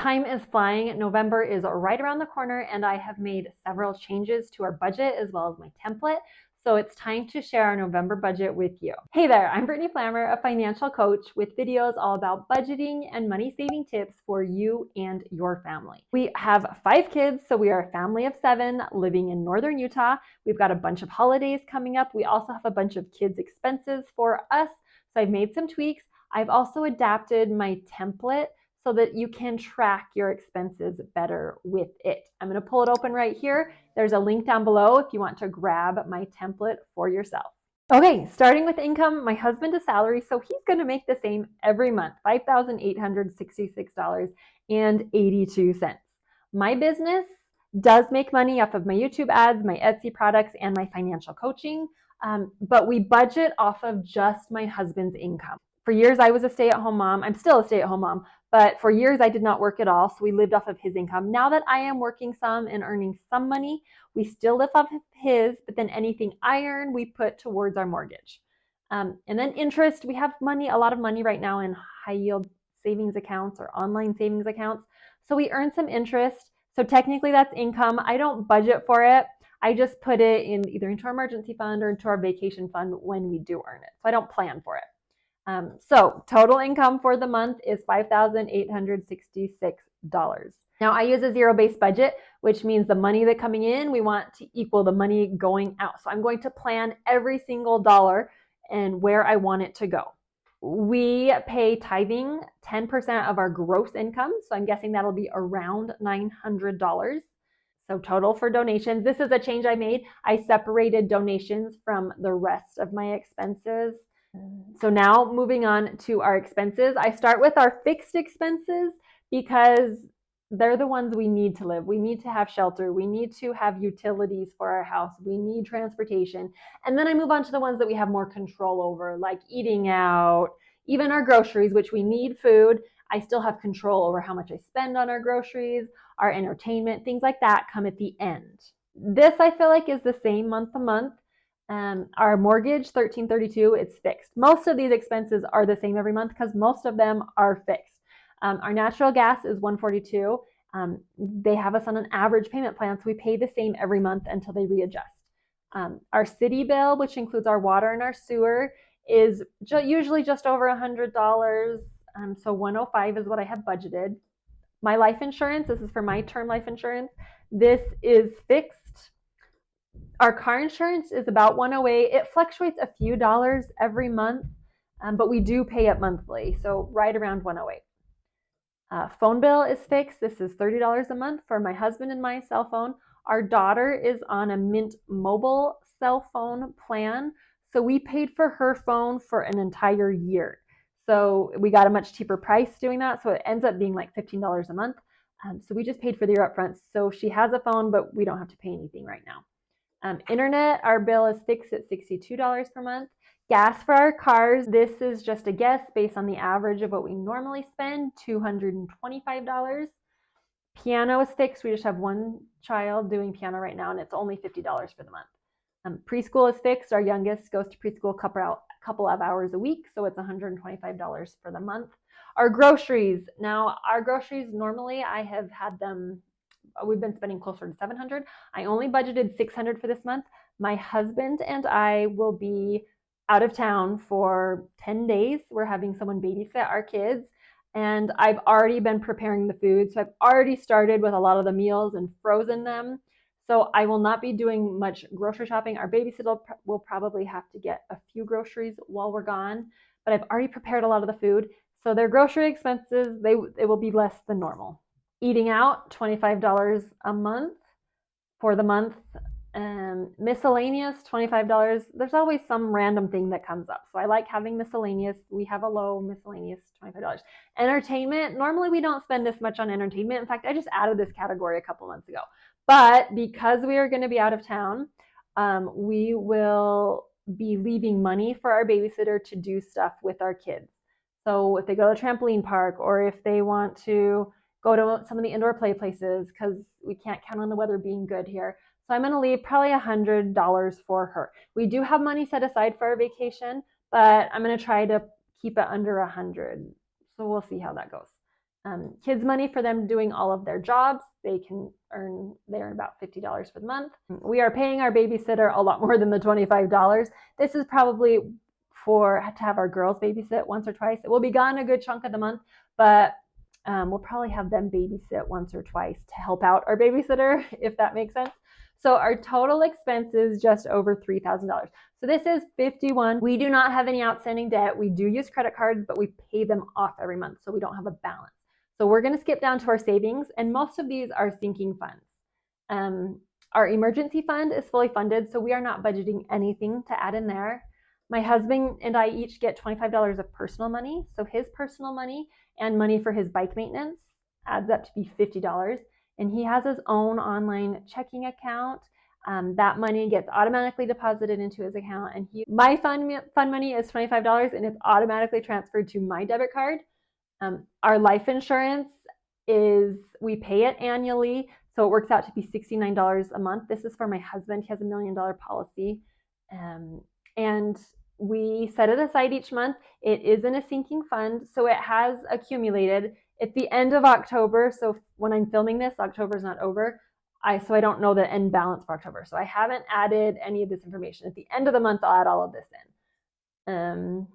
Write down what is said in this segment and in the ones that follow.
Time is flying. November is right around the corner, and I have made several changes to our budget as well as my template. So it's time to share our November budget with you. Hey there, I'm Brittany Flammer, a financial coach with videos all about budgeting and money saving tips for you and your family. We have 5 kids, so we are a family of 7 living in northern Utah. We've got a bunch of holidays coming up. We also have a bunch of kids' expenses for us. So I've made some tweaks. I've also adapted my template so that you can track your expenses better with it. I'm going to pull it open right here. There's a link down below if you want to grab my template for yourself. Okay, starting with income, my husband is salary, so he's going to make the same every month, $5,866.82. My business does make money off of my YouTube ads, my Etsy products, and my financial coaching, but we budget off of just my husband's income. For years, I was a stay-at-home mom. I'm still a stay-at-home mom, but for years, I did not work at all, so we lived off of his income. Now that I am working some and earning some money, we still live off of his, but then anything I earn, we put towards our mortgage. And then interest, we have money, a lot of money right now in high-yield savings accounts or online savings accounts, so we earn some interest. So technically, that's income. I don't budget for it. I just put it in either into our emergency fund or into our vacation fund when we do earn it, so I don't plan for it. So total income for the month is $5,866. Now I use a zero-based budget, which means the money that's coming in, we want to equal the money going out. So I'm going to plan every single dollar and where I want it to go. We pay tithing 10% of our gross income. So I'm guessing that'll be around $900. So total for donations, this is a change I made. I separated donations from the rest of my expenses. So now moving on to our expenses, I start with our fixed expenses because they're the ones we need to live. We need to have shelter. We need to have utilities for our house. We need transportation. And then I move on to the ones that we have more control over, like eating out, even our groceries, which we need food. I still have control over how much I spend on our groceries, our entertainment, things like that come at the end. This I feel like is the same month to month. Our mortgage, $1,332, it's fixed. Most of these expenses are the same every month because most of them are fixed. Our natural gas is $142. They have us on an average payment plan, so we pay the same every month until they readjust. Our city bill, which includes our water and our sewer, is usually just over $100. So $105 is what I have budgeted. My life insurance, this is for my term life insurance, this is fixed. Our car insurance is about $108. It fluctuates a few dollars every month, but we do pay it monthly, so right around $108. Phone bill is fixed. This is $30 a month for my husband and my cell phone. Our daughter is on a Mint Mobile cell phone plan, so we paid for her phone for an entire year. So we got a much cheaper price doing that, so it ends up being like $15 a month. So we just paid for the year up front. So she has a phone, but we don't have to pay anything right now. Internet, our bill is fixed at $62 per month. Gas for our cars, this is just a guess based on the average of what we normally spend, $225. Piano is fixed. We just have one child doing piano right now, and it's only $50 for the month. Preschool is fixed. Our youngest goes to preschool a couple of hours a week, so it's $125 for the month. Our groceries, now our groceries, normally I have had them, we've been spending closer to $700. I only budgeted $600 for this month. My husband and I will be out of town for 10 days. We're having someone babysit our kids, and I've already been preparing the food. So I've already started with a lot of the meals and frozen them. So I will not be doing much grocery shopping. Our babysitter will probably have to get a few groceries while we're gone, but I've already prepared a lot of the food. So their grocery expenses, it will be less than normal. Eating out, $25 a month for the month. Miscellaneous, $25. There's always some random thing that comes up. So I like having miscellaneous. We have a low miscellaneous, $25. Entertainment, normally we don't spend this much on entertainment. In fact, I just added this category a couple months ago. But because we are going to be out of town, we will be leaving money for our babysitter to do stuff with our kids. So if they go to a trampoline park, or if they want to go to some of the indoor play places, because we can't count on the weather being good here. So I'm going to leave probably $100 for her. We do have money set aside for our vacation, but I'm going to try to keep it under $100. So we'll see how that goes. Kids money for them doing all of their jobs. They earn about $50 for the month. We are paying our babysitter a lot more than the $25. This is probably to have our girls babysit once or twice. It will be gone a good chunk of the month, but we'll probably have them babysit once or twice to help out our babysitter, if that makes sense. So our total expense is just over $3,000. So this is 51. We do not have any outstanding debt. We do use credit cards, but we pay them off every month, so we don't have a balance. So we're going to skip down to our savings, and most of these are sinking funds. Our emergency fund is fully funded, so we are not budgeting anything to add in there. My husband and I each get $25 of personal money, so his personal money and money for his bike maintenance adds up to be $50. And he has his own online checking account. That money gets automatically deposited into his account, and my fund money is $25, and it's automatically transferred to my debit card. Our life insurance we pay it annually, so it works out to be $69 a month. This is for my husband. He has $1 million policy, and we set it aside each month. It is in a sinking fund, so it has accumulated. At the end of October, so when I'm filming this, October is not over, so I don't know the end balance for October. So I haven't added any of this information. At the end of the month, I'll add all of this in.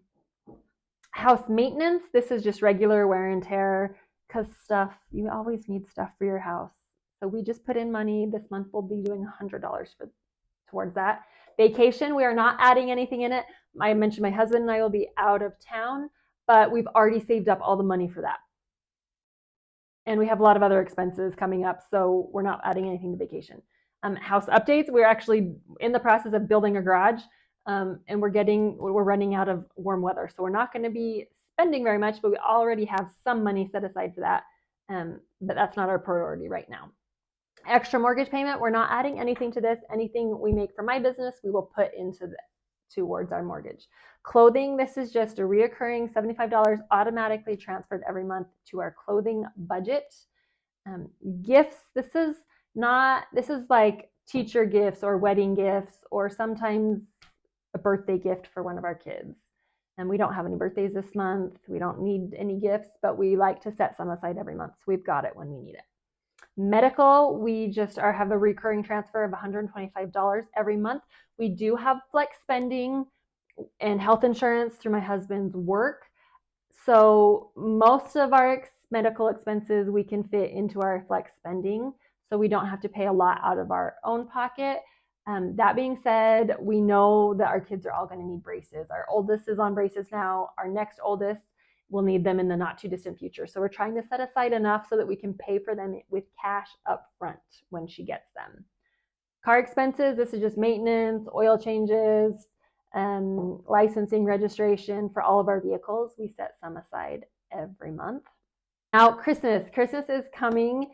House maintenance, this is just regular wear and tear, because you always need stuff for your house. So we just put in money. This month we'll be doing $100 towards that. Vacation, we are not adding anything in it. I mentioned my husband and I will be out of town, but we've already saved up all the money for that. And we have a lot of other expenses coming up, so we're not adding anything to vacation. House updates, we're actually in the process of building a garage, and we're running out of warm weather, so we're not going to be spending very much, but we already have some money set aside for that, but that's not our priority right now. Extra mortgage payment, we're not adding anything to this. Anything we make for my business, we will put towards our mortgage. Clothing, this is just a reoccurring $75 automatically transferred every month to our clothing budget. Gifts, this is like teacher gifts or wedding gifts, or sometimes a birthday gift for one of our kids. And we don't have any birthdays this month. We don't need any gifts, but we like to set some aside every month, so we've got it when we need it. Medical, we just have a recurring transfer of $125 every month. We do have flex spending and health insurance through my husband's work. So most of our medical expenses we can fit into our flex spending, so we don't have to pay a lot out of our own pocket. That being said, we know that our kids are all going to need braces. Our oldest is on braces now. Our next oldest will need them in the not too distant future. So we're trying to set aside enough so that we can pay for them with cash up front when she gets them. Car expenses, this is just maintenance, oil changes, licensing, registration for all of our vehicles. We set some aside every month. Now, Christmas is coming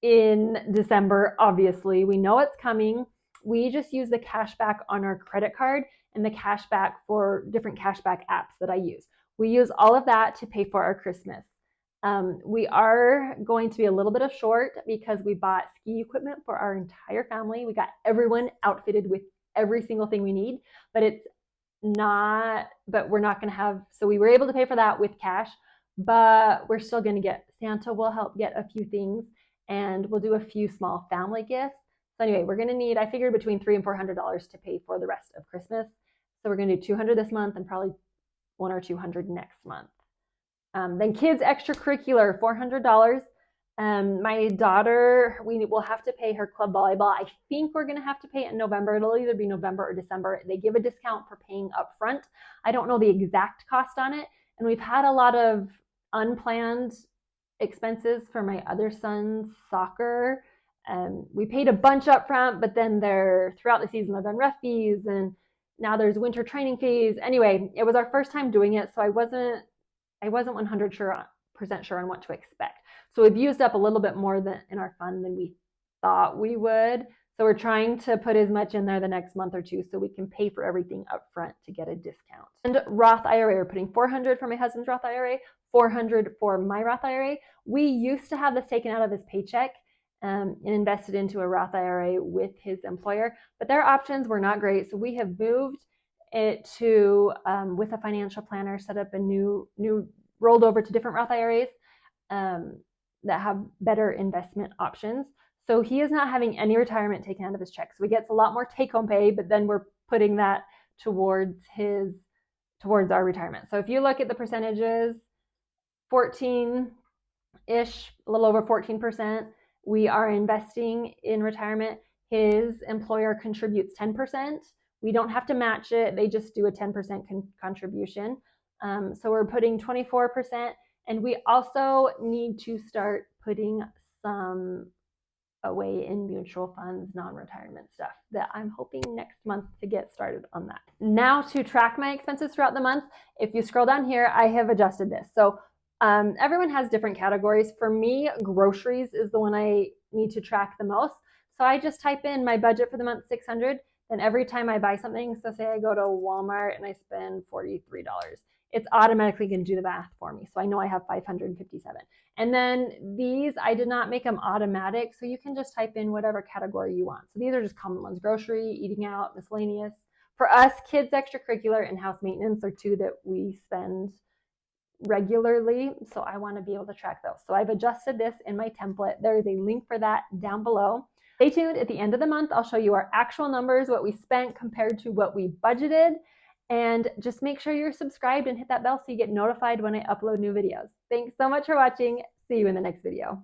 in December, obviously. We know it's coming. We just use the cash back on our credit card and the cash back for different cashback apps that I use. We use all of that to pay for our Christmas. We are going to be a little bit of short because we bought ski equipment for our entire family. We got everyone outfitted with every single thing we need, but we're not going to have, so we were able to pay for that with cash, but we're still going to Santa will help get a few things, and we'll do a few small family gifts. So anyway, we're going to need, I figured, between $300 and $400 to pay for the rest of Christmas. So we're going to do $200 this month and probably $100 or $200 next month. Then kids extracurricular, $400. My daughter, we will have to pay her club volleyball. I think we're going to have to pay it in November. It'll either be November or December. They give a discount for paying up front. I don't know the exact cost on it. And we've had a lot of unplanned expenses for my other son's soccer. We paid a bunch up front, but then throughout the season they've done ref fees, and now there's winter training fees. Anyway, it was our first time doing it, so I wasn't 100% sure on what to expect. So we've used up a little bit more in our fund than we thought we would. So we're trying to put as much in there the next month or two so we can pay for everything up front to get a discount. And Roth IRA, we're putting $400 for my husband's Roth IRA, $400 for my Roth IRA. We used to have this taken out of his paycheck and invested into a Roth IRA with his employer, but their options were not great. So we have moved it to, with a financial planner, set up a new rolled over to different Roth IRAs. that have better investment options. So he is not having any retirement taken out of his check. So he gets a lot more take-home pay, but then we're putting that towards our retirement. So if you look at the percentages, 14-ish, a little over 14%, we are investing in retirement. His employer contributes 10%. We don't have to match it. They just do a 10% contribution. So we're putting 24%. And we also need to start putting some away in mutual funds, non-retirement stuff that I'm hoping next month to get started on that. Now to track my expenses throughout the month, if you scroll down here, I have adjusted this. So everyone has different categories. For me, groceries is the one I need to track the most. So I just type in my budget for the month, $600. Then every time I buy something, so say I go to Walmart and I spend $43, it's automatically going to do the math for me. So I know I have 557. And then these, I did not make them automatic. So you can just type in whatever category you want. So these are just common ones: grocery, eating out, miscellaneous. For us, kids, extracurricular, and house maintenance are two that we spend regularly. So I want to be able to track those. So I've adjusted this in my template. There is a link for that down below. Stay tuned. At the end of the month, I'll show you our actual numbers, what we spent compared to what we budgeted. And just make sure you're subscribed and hit that bell so you get notified when I upload new videos. Thanks so much for watching. See you in the next video.